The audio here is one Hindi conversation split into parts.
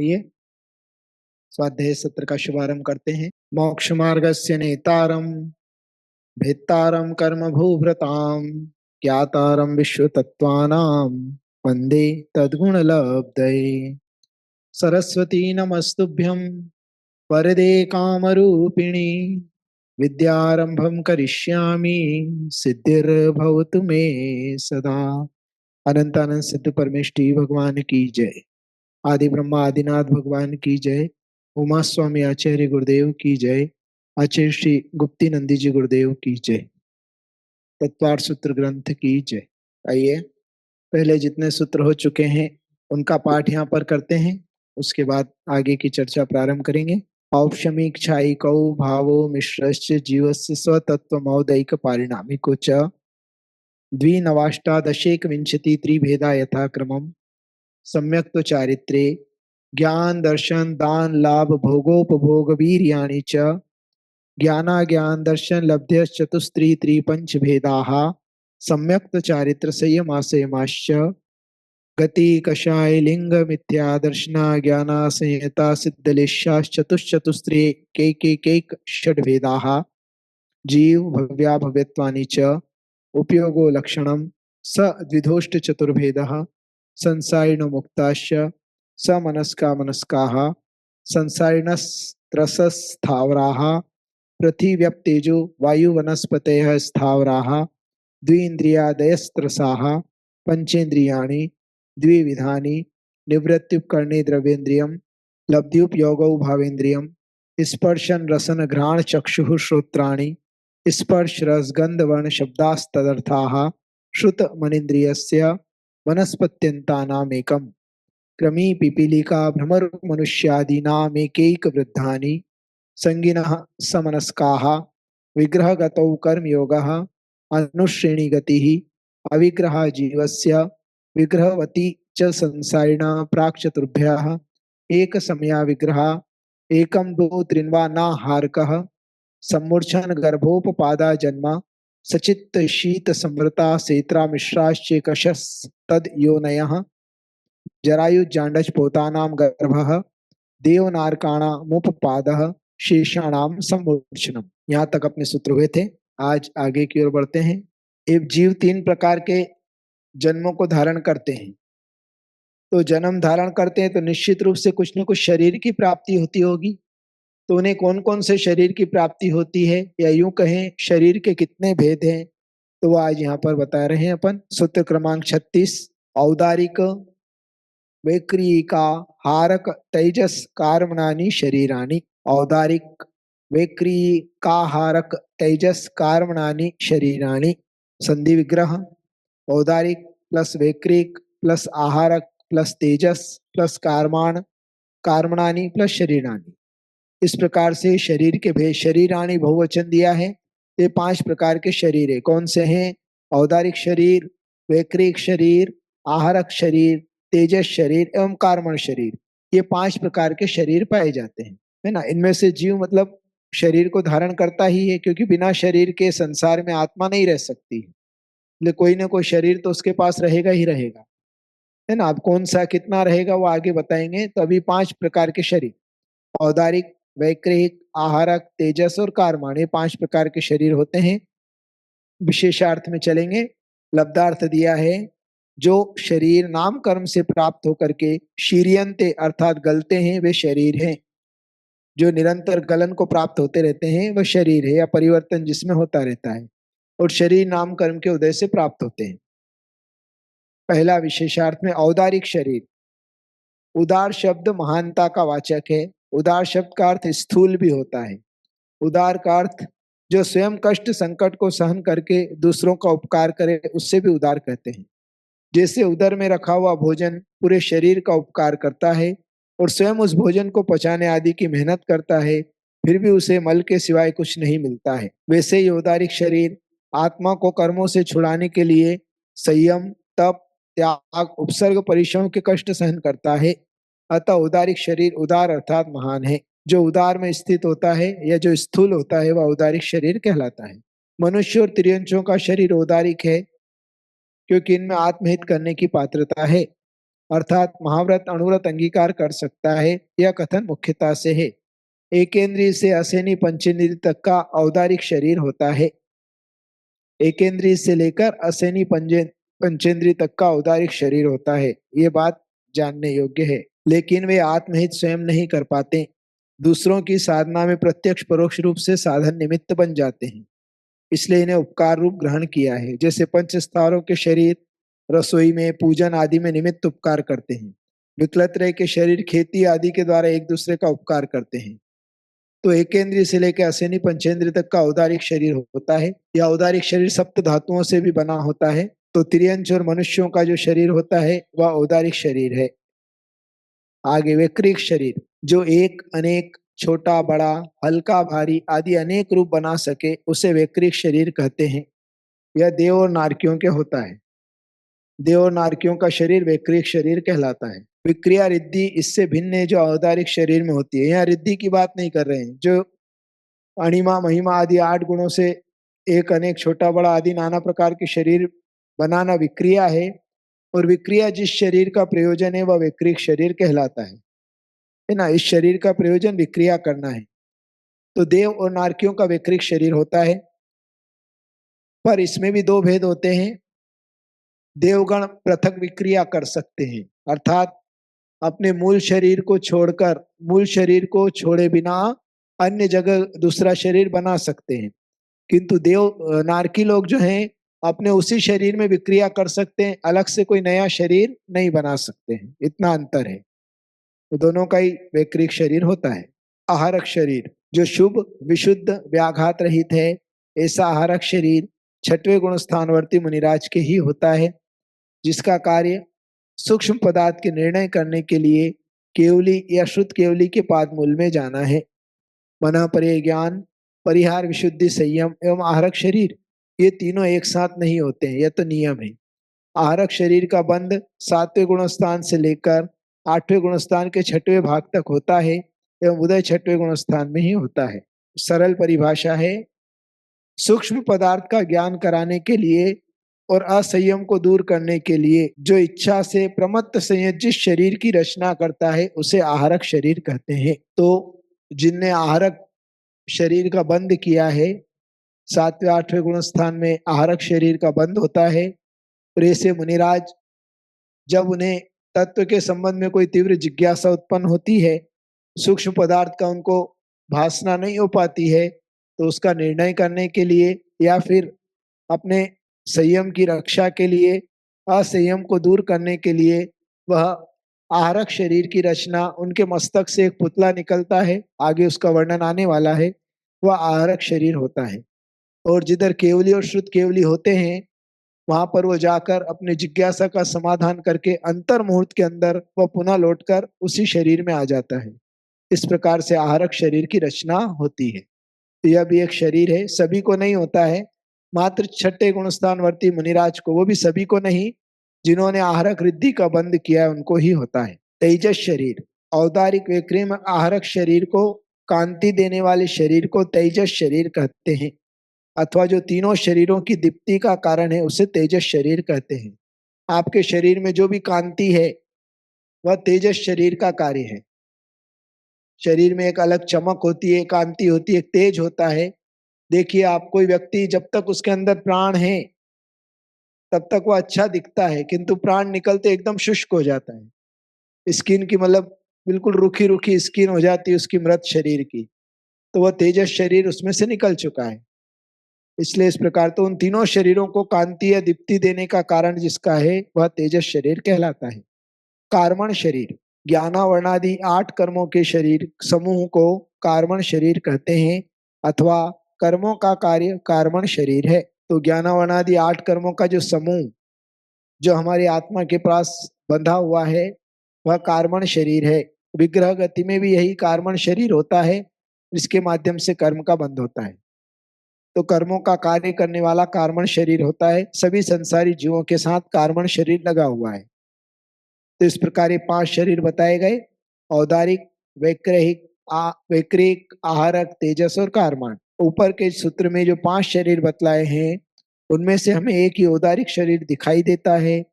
लिए स्वाध्याय सत्र का शुभारंभ करते हैं। मोक्ष मार्गस्य नेतारम भेत्तारम कर्म भूभृताम ज्ञातारम विश्व तत्वानां वंदे तद्गुण लब्धये। सरस्वती नमस्तुभ्यं वरदे कामरूपिणी विद्यारंभं करिष्यामि सिद्धिर्भवतु मे सदा। अनंतानंद सिद्ध परमेष्ठी भगवान की जय। आदि ब्रह्मा आदिनाथ भगवान की जय। उमा स्वामी आचार्य गुरुदेव की जय। आचार्य श्री गुप्ती नंदी जी गुरुदेव की जय। तत्वार्थ सूत्र ग्रंथ की जय। आइए पहले जितने सूत्र हो चुके हैं उनका पाठ यहाँ पर करते हैं, उसके बाद आगे की चर्चा प्रारंभ करेंगे। औपशमिक छायिकौ भावो मिश्रश्च जीवस्य स्वतत्वमौदैक पारिणामिको च द्विनवाष्टादशेक विंशति त्रिभेदा यथाक्रमम् सम्यक्त्व चारित्रे ज्ञान दर्शन दान लाभ भोगोपभोग वीर्याणि च ज्ञानाज्ञान दर्शन लब्ध्य चतुस्त्री त्रिपंच भेदाः सम्यक्त्व चारित्र संयमाश्च गति कषाय लिंग मिथ्या दर्शना ज्ञाना संयता सिद्धलेशाश्चतुश्चतुस्त्री कैक षड भेदाः जीव भव्या भव्यत्वानि च उपयोगो लक्षणं स द्विधोष्ट चतुर्भेदः संसारिणो मुक्ताश्च समनस्का मनस्काः संसारिणस्त्रसस्थावराः पृथिव्यप्तेजो वायुवनस्पतयः स्थावराः द्विन्द्रियादयस्त्रसाः पंचेन्द्रियाणि द्विविधानि निवृत्त्युपकरणे द्रव्येन्द्रियं लब्ध्युपयोगौ भावेन्द्रियं स्पर्शन रसन घ्राण चक्षुः श्रोत्राणि स्पर्श रस गंध वर्ण शब्दास्तदर्थाः श्रुत मनीन्द्रियस्य वनस्पत्यन्तानामेकम् क्रमी पिपीलिका भ्रमर मनुष्यादीनामेकैक वृद्धानि संगिनः समनस्काः विग्रहगतौ कर्मयोगः अनुश्रेणी गतिः अविग्रह जीवस्य विग्रहवती च संसारिणा प्राक् चतुर्भ्यः एक समया विग्रह एकम दो त्रिन्वा न हारकः सम्मूर्छन गर्भोपपादा जन्म सचित्त शीत समृता सेत्रा मिश्राश्चेकशस् तद योनयः जरायुजांडज पोतानां गर्भः देवनारकाणामुपपादः शेषाणां सम्मूर्छनम्। यहाँ तक अपने सूत्र हुए थे। आज आगे की ओर बढ़ते हैं। एक जीव तीन प्रकार के जन्मों को धारण करते हैं। तो जन्म धारण करते हैं तो निश्चित रूप से कुछ न कुछ शरीर की प्राप्ति होती होगी। तो उन्हें कौन कौन से शरीर की प्राप्ति होती है, या यूं कहें शरीर के कितने भेद हैं, तो वो आज यहाँ पर बता रहे हैं अपन। सूत्र क्रमांक 36। औदारिक वैक्रियिका हारक तेजस कार्मणानि शरीराणि। औदारिक वैक्रियिका हारक तेजस कार्मणानि शरीराणि। संधि विग्रह औदारिक प्लस वैक्रिक प्लस आहारक प्लस तेजस प्लस कार्माण कार्मणानि प्लस शरीराणि। इस प्रकार से शरीर के भेद, शरीराणि बहुवचन दिया है। ये 5 प्रकार के शरीर है। कौन से हैं? औदारिक शरीर, वैक्रिक शरीर, आहारक शरीर, तेजस शरीर एवं कार्मण शरीर। ये 5 प्रकार के शरीर पाए जाते हैं, है ना। इनमें से जीव मतलब शरीर को धारण करता ही है, क्योंकि बिना शरीर के संसार में आत्मा नहीं रह सकती। इसलिए कोई ना कोई शरीर तो उसके पास रहेगा ही रहेगा, है ना। अब कौन सा कितना रहेगा वो आगे बताएंगे। तो अभी 5 प्रकार के शरीर, औदारिक, वैक्रिक, आहारक, तेजस और कार्माण, ये 5 प्रकार के शरीर होते हैं। विशेषार्थ में चलेंगे। लब्धार्थ दिया है जो शरीर नाम कर्म से प्राप्त होकर के शीरियंते अर्थात गलते हैं, वे शरीर हैं। जो निरंतर गलन को प्राप्त होते रहते हैं वह शरीर है, या परिवर्तन जिसमें होता रहता है, और शरीर नाम कर्म के उदय से प्राप्त होते हैं। पहला विशेषार्थ में औदारिक शरीर। उदार शब्द महानता का वाचक है। उदार शब्द का अर्थ स्थूल भी होता है। उदार का अर्थ जो स्वयं कष्ट संकट को सहन करके दूसरों का उपकार करे, उससे भी उदार कहते हैं। जैसे उदर में रखा हुआ भोजन पूरे शरीर का उपकार करता है और स्वयं उस भोजन को पचाने आदि की मेहनत करता है, फिर भी उसे मल के सिवाय कुछ नहीं मिलता है, वैसे ही औदारिक शरीर आत्मा को कर्मों से छुड़ाने के लिए संयम, तप, त्याग, उपसर्ग, परिश्रम के कष्ट सहन करता है। अतः उदारिक शरीर उदार अर्थात महान है। जो उदार में स्थित होता है या जो स्थूल होता है वह औदारिक शरीर कहलाता है। मनुष्य और तिर्यंचों का शरीर औदारिक है, क्योंकि इनमें आत्महित करने की पात्रता है। अर्थात महाव्रत अणुव्रत अंगीकार कर सकता है। यह कथन मुख्यता से है। एकेंद्रीय से असेनी पंचेंद्रिय तक का औदारिक शरीर होता है। एकेंद्रीय से लेकर असेनी पंचेंद्रिय तक का औदारिक शरीर होता है। ये बात जानने योग्य है। लेकिन वे आत्महित स्वयं नहीं कर पाते, दूसरों की साधना में प्रत्यक्ष परोक्ष रूप से साधन निमित्त बन जाते हैं। इसलिए इन्हें उपकार रूप ग्रहण किया है। जैसे पंचस्थारों के शरीर रसोई में, पूजन आदि में निमित्त उपकार करते हैं, विकलत्रय के शरीर खेती आदि के द्वारा एक दूसरे का उपकार करते हैं। तो एकेंद्रीय से लेकर असेनी पंचेंद्रिय तक का औदारिक शरीर होता है। यह औदारिक शरीर सप्त धातुओं से भी बना होता है। तो त्रियंश और मनुष्यों का जो शरीर होता है वह औदारिक शरीर है। आगे वैक्रिक शरीर, जो एक अनेक, छोटा बड़ा, हल्का भारी आदि अनेक रूप बना सके, उसे वैक्रिक शरीर कहते हैं। यह देव और नारकियों के होता है। देव और नारकियों का शरीर वैक्रिक शरीर कहलाता है। विक्रिया रिद्धि इससे भिन्न है, जो औदारिक शरीर में होती है। यहाँ रिद्धि की बात नहीं कर रहे हैं। जो अणिमा महिमा आदि 8 गुणों से एक अनेक, छोटा बड़ा आदि नाना प्रकार के शरीर बनाना विक्रिया है। और विक्रिया जिस शरीर का प्रयोजन है वह वैक्रिक शरीर कहलाता है ना। इस शरीर का प्रयोजन विक्रिया करना है। तो देव और नारकियों का वैक्रिक शरीर होता है। पर इसमें भी दो भेद होते हैं। देवगण पृथक विक्रिया कर सकते हैं, अर्थात अपने मूल शरीर को छोड़कर, मूल शरीर को छोड़े बिना अन्य जगह दूसरा शरीर बना सकते हैं। किंतु देव नारकी लोग जो हैं अपने उसी शरीर में विक्रिया कर सकते हैं, अलग से कोई नया शरीर नहीं बना सकते हैं। इतना अंतर है। तो दोनों का ही वैक्रिक शरीर होता है। आहारक शरीर, जो शुभ विशुद्ध व्याघात रहित है, ऐसा आहारक शरीर छठवें गुण स्थानवर्ती मुनिराज के ही होता है, जिसका कार्य सूक्ष्म पदार्थ के निर्णय करने के लिए केवली या शुद्ध केवली के पाद मूल में जाना है। मना परे ज्ञान, परिहार विशुद्धि संयम एवं आहारक शरीर, ये तीनों एक साथ नहीं होते हैं। यह तो नियम है। आहारक शरीर का बंध 7वें गुणस्थान से लेकर 8वें गुणस्थान के 6वें भाग तक होता है एवं उदय 6वें गुणस्थान में ही होता है। सरल परिभाषा है, सूक्ष्म पदार्थ का ज्ञान कराने के लिए और असंयम को दूर करने के लिए जो इच्छा से प्रमत्त संयोजित शरीर की रचना करता है उसे आहारक शरीर कहते हैं। तो जिनने आहारक शरीर का बंध किया है, 7वें 8वें गुणस्थान में आहारक शरीर का बंध होता है। और ऐसे मुनिराज जब उन्हें तत्व के संबंध में कोई तीव्र जिज्ञासा उत्पन्न होती है, सूक्ष्म पदार्थ का उनको भासना नहीं हो पाती है, तो उसका निर्णय करने के लिए या फिर अपने संयम की रक्षा के लिए, असंयम को दूर करने के लिए वह आहारक शरीर की रचना, उनके मस्तक से एक पुतला निकलता है, आगे उसका वर्णन आने वाला है, वह आहारक शरीर होता है। और जिधर केवली और शुद्ध केवली होते हैं, वहां पर वो जाकर अपने जिज्ञासा का समाधान करके अंतर मुहूर्त के अंदर वह पुनः लौटकर उसी शरीर में आ जाता है। इस प्रकार से आहारक शरीर की रचना होती है। तो यह भी एक शरीर है, सभी को नहीं होता है, मात्र छठे गुणस्थानवर्ती मुनिराज को, वो भी सभी को नहीं, जिन्होंने आहारक रिद्धि का बंध किया है उनको ही होता है। तेजस शरीर, औदारिक विक्रम आहारक शरीर को, कांति देने वाले शरीर को तेजस शरीर कहते हैं, अथवा जो तीनों शरीरों की दीप्ति का कारण है उसे तेजस शरीर कहते हैं। आपके शरीर में जो भी कांति है वह तेजस शरीर का कार्य है। शरीर में एक अलग चमक होती है, कांति होती है, एक तेज होता है। देखिए, आप कोई व्यक्ति जब तक उसके अंदर प्राण है तब तक वह अच्छा दिखता है, किंतु प्राण निकलते एकदम शुष्क हो जाता है। स्किन की मतलब बिल्कुल रूखी रूखी स्किन हो जाती है उसकी मृत शरीर की। तो वह तेजस शरीर उसमें से निकल चुका है। इसलिए इस प्रकार तो उन तीनों शरीरों को कांति या दीप्ति देने का कारण जिसका है वह तेजस शरीर कहलाता है। कार्मण शरीर, ज्ञानावर्णादि 8 कर्मों के शरीर समूह को कार्मण शरीर कहते हैं, अथवा कर्मों का कार्य कार्मण शरीर है। तो ज्ञानावर्णादि 8 कर्मों का जो समूह जो हमारी आत्मा के पास बंधा हुआ है वह कार्मण शरीर है। विग्रह गति में भी यही कार्मण शरीर होता है, इसके माध्यम से कर्म का बंध होता है। तो कर्मों का कार्य करने वाला कार्मण शरीर होता है। सभी संसारी जीवों के साथ कार्मण शरीर लगा हुआ है। तो इस प्रकार ये 5 शरीर बताए गए, औदारिक, वैक्रहिक, वैक्रिक, आहारक, तेजस और कार्मण। ऊपर के सूत्र में जो 5 शरीर बतलाए हैं उनमें से हमें एक ही औदारिक शरीर दिखाई देता है,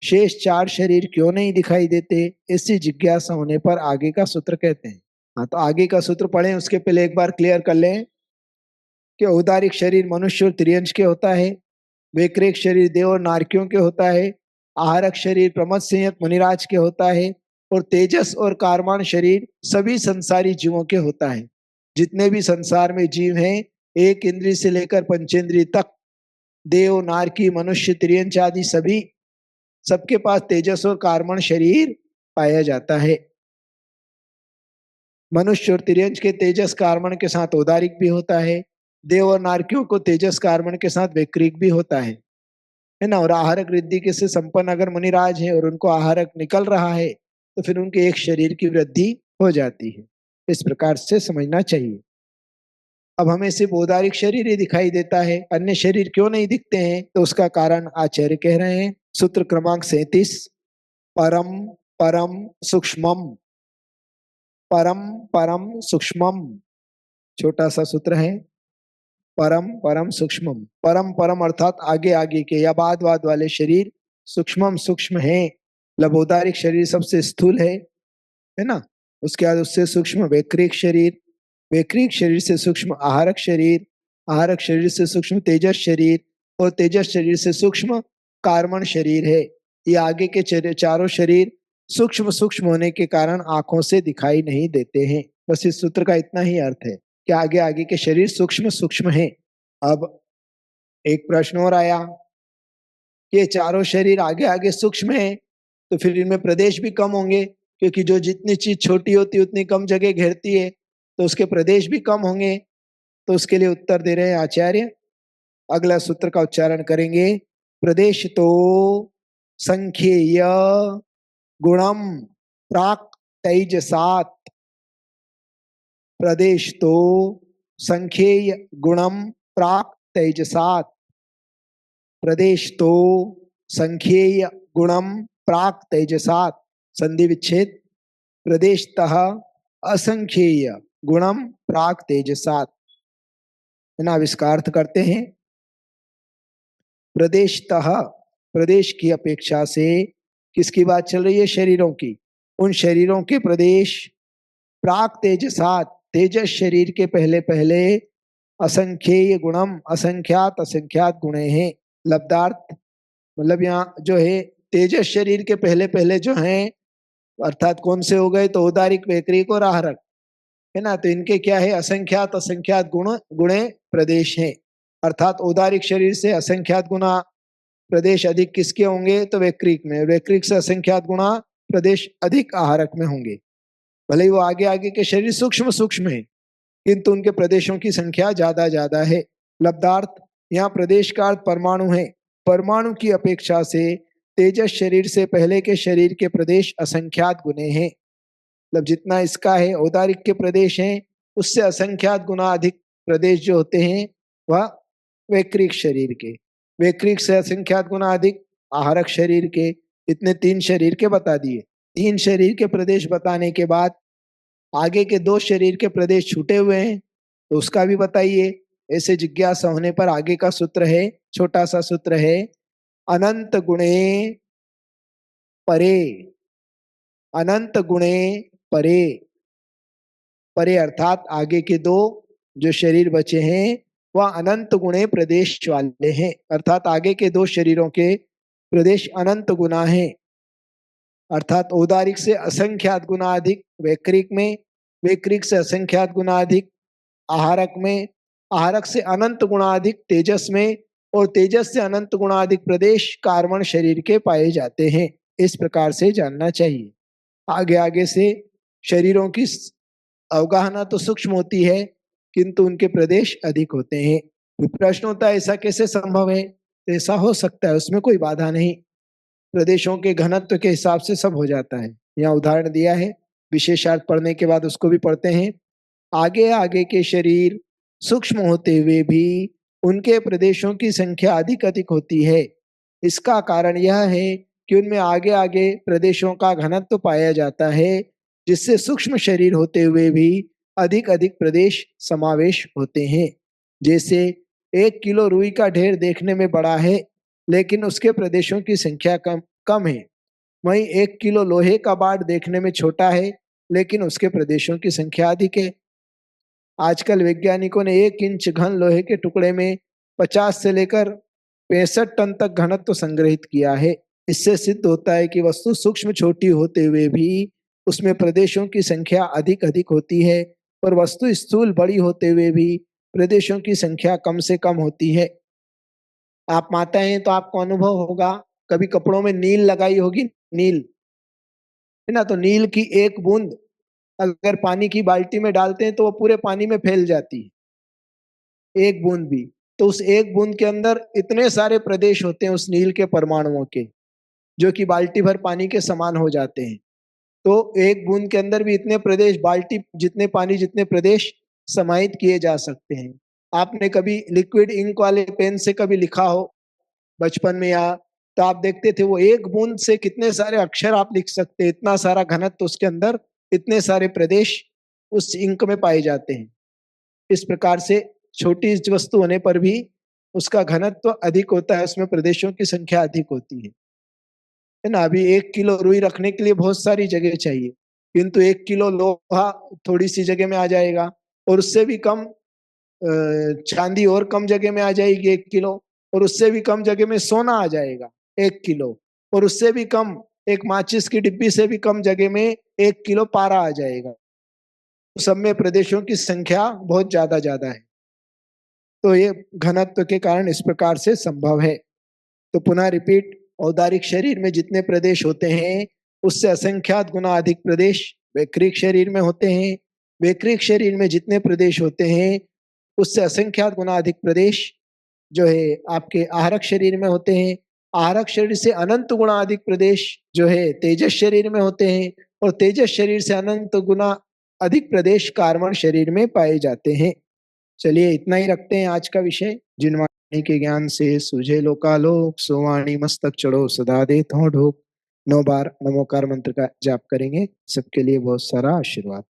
शेष 4 शरीर क्यों नहीं दिखाई देते? ऐसी जिज्ञासा होने पर आगे का सूत्र कहते हैं। हाँ, तो आगे का सूत्र पढ़ें उसके पहले एक बार क्लियर कर लें कि औदारिक शरीर मनुष्य और त्रियंश के होता है, वैक्रिक शरीर देव और नारकियों के होता है, आहारक शरीर प्रमथ संयत मुनिराज के होता है, और तेजस और कारमान शरीर सभी संसारी जीवों के होता है। जितने भी संसार में जीव हैं, एक इंद्रिय से लेकर पंचेंद्रिय तक, देव नारकी मनुष्य त्रियंश आदि सभी, सबके पास तेजस और कारमण शरीर पाया जाता है। मनुष्य और तिर्यंश के तेजस कारमण के साथ औदारिक भी होता है, देव और नारकियों को तेजस कारमण के साथ वैक्रिक भी होता है ना। और आहारक वृद्धि के से संपन्न अगर मुनिराज है और उनको आहारक निकल रहा है तो फिर उनके एक शरीर की वृद्धि हो जाती है। इस प्रकार से समझना चाहिए। अब हमें सिर्फ औदारिक शरीर ही दिखाई देता है, अन्य शरीर क्यों नहीं दिखते हैं? तो उसका कारण आचार्य कह रहे हैं, सूत्र क्रमांक 37, परम परम सूक्ष्मम, परम परम सूक्ष्मम, छोटा सा सूत्र है, परम परम सूक्ष्मम। परम परम अर्थात आगे आगे के या बाद बाद वाले शरीर सूक्ष्मम सूक्ष्म है। लबोदारिक शरीर सबसे स्थूल है ना। उसके बाद उससे सूक्ष्म वैक्रिक शरीर, वैक्रिक शरीर से सूक्ष्म आहारक शरीर, आहारक शरीर से सूक्ष्म तेजस शरीर, और तेजस शरीर से सूक्ष्म कार्मण शरीर है। ये आगे के चारों शरीर सूक्ष्म सूक्ष्म होने के कारण आंखों से दिखाई नहीं देते हैं। बस इस सूत्र का इतना ही अर्थ है कि आगे आगे के शरीर सूक्ष्म सूक्ष्म हैं। अब एक प्रश्न और आया कि ये चारों शरीर आगे आगे सूक्ष्म है तो फिर इनमें प्रदेश भी कम होंगे, क्योंकि जो जितनी चीज छोटी होती है उतनी कम जगह घेरती है, तो उसके प्रदेश भी कम होंगे। तो उसके लिए उत्तर दे रहे हैं आचार्य, अगला सूत्र का उच्चारण करेंगे, प्रदेश तो संख्येय गुणम प्राक तेजसात, प्रदेश तो संख्येय गुणम प्राक तेजसात, प्रदेश तो संख्येय गुणम प्राक तेजसात, संधि विच्छेद, प्रदेशतः असंख्येय गुणम प्राक तेजसात। है ना। आविष्कार करते हैं, प्रदेशतः, प्रदेश की अपेक्षा से किसकी बात चल रही है? शरीरों की। उन शरीरों के प्रदेश प्राक तेजसात, तेजस शरीर के पहले पहले, असंख्येय गुणम, असंख्यात असंख्यात गुणे हैं। लब्धार्थ मतलब यहाँ जो है तेजस शरीर के पहले पहले जो हैं, अर्थात कौन से हो गए? तो औदारिक वैक्रिक और आहारक, है ना। तो इनके क्या है? असंख्यात असंख्यात गुणे प्रदेश हैं। अर्थात औदारिक शरीर से असंख्यात गुना प्रदेश अधिक किसके होंगे? तो वैक्रिक में। वैक्रिक से असंख्यात गुना प्रदेश अधिक आहारक में होंगे। भले ही वो आगे आगे के शरीर सूक्ष्म सूक्ष्म है, किंतु उनके प्रदेशों की संख्या ज्यादा ज्यादा है। लब्धार्थ, यहाँ प्रदेश का अर्थ परमाणु है। परमाणु की अपेक्षा से तेजस शरीर से पहले के शरीर के प्रदेश असंख्यात गुने हैं। मतलब जितना इसका है औदारिक के प्रदेश हैं, उससे असंख्यात गुना अधिक प्रदेश जो होते हैं वह वैक्रिक शरीर के, वैक्रिक से असंख्यात गुना अधिक आहारक शरीर के। इतने 3 शरीर के बता दिए। 3 शरीर के प्रदेश बताने के बाद आगे के 2 शरीर के प्रदेश छूटे हुए हैं, तो उसका भी बताइए। ऐसे जिज्ञासा होने पर आगे का सूत्र है, छोटा सा सूत्र है, अनंत गुणे परे, अनंत गुणे परे। परे अर्थात आगे के 2 जो शरीर बचे हैं वह अनंत गुणे प्रदेश वाले हैं। अर्थात आगे के 2 शरीरों के प्रदेश अनंत गुना हैं। अर्थात औदारिक से असंख्यात गुना अधिक वैक्रिक में, वैक्रिक से असंख्यात गुना अधिक आहारक में, आहारक से अनंत गुना अधिक तेजस में, और तेजस से अनंत गुना अधिक प्रदेश कार्बन शरीर के पाए जाते हैं। इस प्रकार से जानना चाहिए। आगे आगे से शरीरों की अवगाहना तो सूक्ष्म होती है, किंतु उनके प्रदेश अधिक होते हैं। प्रश्न होता है ऐसा कैसे संभव है? तो ऐसा हो सकता है, उसमें कोई बाधा नहीं। प्रदेशों के घनत्व के हिसाब से सब हो जाता है। यहाँ उदाहरण दिया है, विशेषार्थ पढ़ने के बाद उसको भी पढ़ते हैं। आगे आगे के शरीर सूक्ष्म होते हुए भी उनके प्रदेशों की संख्या अधिक अधिक होती है। इसका कारण यह है कि उनमें आगे आगे प्रदेशों का घनत्व पाया जाता है, जिससे सूक्ष्म शरीर होते हुए भी अधिक अधिक प्रदेश समावेश होते हैं। जैसे 1 किलो रुई का ढेर देखने में बड़ा है, लेकिन उसके प्रदेशों की संख्या कम है। वहीं 1 किलो लोहे का बाड़ देखने में छोटा है, लेकिन उसके प्रदेशों की संख्या अधिक है। आजकल वैज्ञानिकों ने 1 इंच घन लोहे के टुकड़े में 50 से लेकर 65 टन तक घनत्व संग्रहित किया है। इससे सिद्ध होता है कि वस्तु सूक्ष्म छोटी होते हुए भी उसमें प्रदेशों की संख्या अधिक अधिक होती है, और वस्तु स्थूल बड़ी होते हुए भी प्रदेशों की संख्या कम से कम होती है। आप माता हैं तो आपको अनुभव होगा, कभी कपड़ों में नील लगाई होगी, नील, है ना? तो नील की एक बूंद अगर पानी की बाल्टी में डालते हैं तो वो पूरे पानी में फैल जाती है, एक बूंद भी। तो उस एक बूंद के अंदर इतने सारे प्रदेश होते हैं उस नील के परमाणुओं के, जो कि बाल्टी भर पानी के समान हो जाते हैं। तो एक बूंद के अंदर भी इतने प्रदेश, बाल्टी जितने पानी जितने प्रदेश समाहित किए जा सकते हैं। आपने कभी लिक्विड इंक वाले पेन से कभी लिखा हो बचपन में, या तो आप देखते थे वो एक बूंद से कितने सारे अक्षर आप लिख सकते हैं, इतना सारा घनत्व उसके अंदर, इतने सारे प्रदेश उस इंक में पाए जाते हैं। इस प्रकार से छोटी वस्तु होने पर भी उसका घनत्व अधिक होता है, उसमें प्रदेशों की संख्या अधिक होती है ना? अभी 1 किलो रुई रखने के लिए बहुत सारी जगह चाहिए, किंतु 1 किलो लोहा थोड़ी सी जगह में आ जाएगा, और उससे भी कम चांदी और कम जगह में आ जाएगी 1 किलो, और उससे भी कम जगह में सोना आ जाएगा 1 किलो, और उससे भी कम एक माचिस की डिब्बी से भी कम जगह में 1 किलो पारा आ जाएगा। सब में प्रदेशों की संख्या बहुत ज्यादा है। तो ये घनत्व के कारण इस प्रकार से संभव है। तो पुनः रिपीट, औदारिक शरीर में जितने प्रदेश होते हैं उससे असंख्यात गुना अधिक प्रदेश वैक्रिक शरीर में होते हैं। वैक्रिक शरीर में जितने प्रदेश होते हैं उससे असंख्यात गुना अधिक प्रदेश जो है आपके आहारक शरीर में होते हैं। आहारक शरीर से अनंत गुना अधिक प्रदेश जो है तेजस शरीर में होते हैं, और तेजस शरीर से अनंत गुना अधिक प्रदेश कार्बन शरीर में पाए जाते हैं। चलिए इतना ही रखते हैं आज का विषय। जिन वाणी के ज्ञान से सूझे लोकालोक, सो वाणी मस्तक चढ़ो सदा दे थो ढोक। 9 बार नमोकार मंत्र का जाप करेंगे। सबके लिए बहुत सारा आशीर्वाद।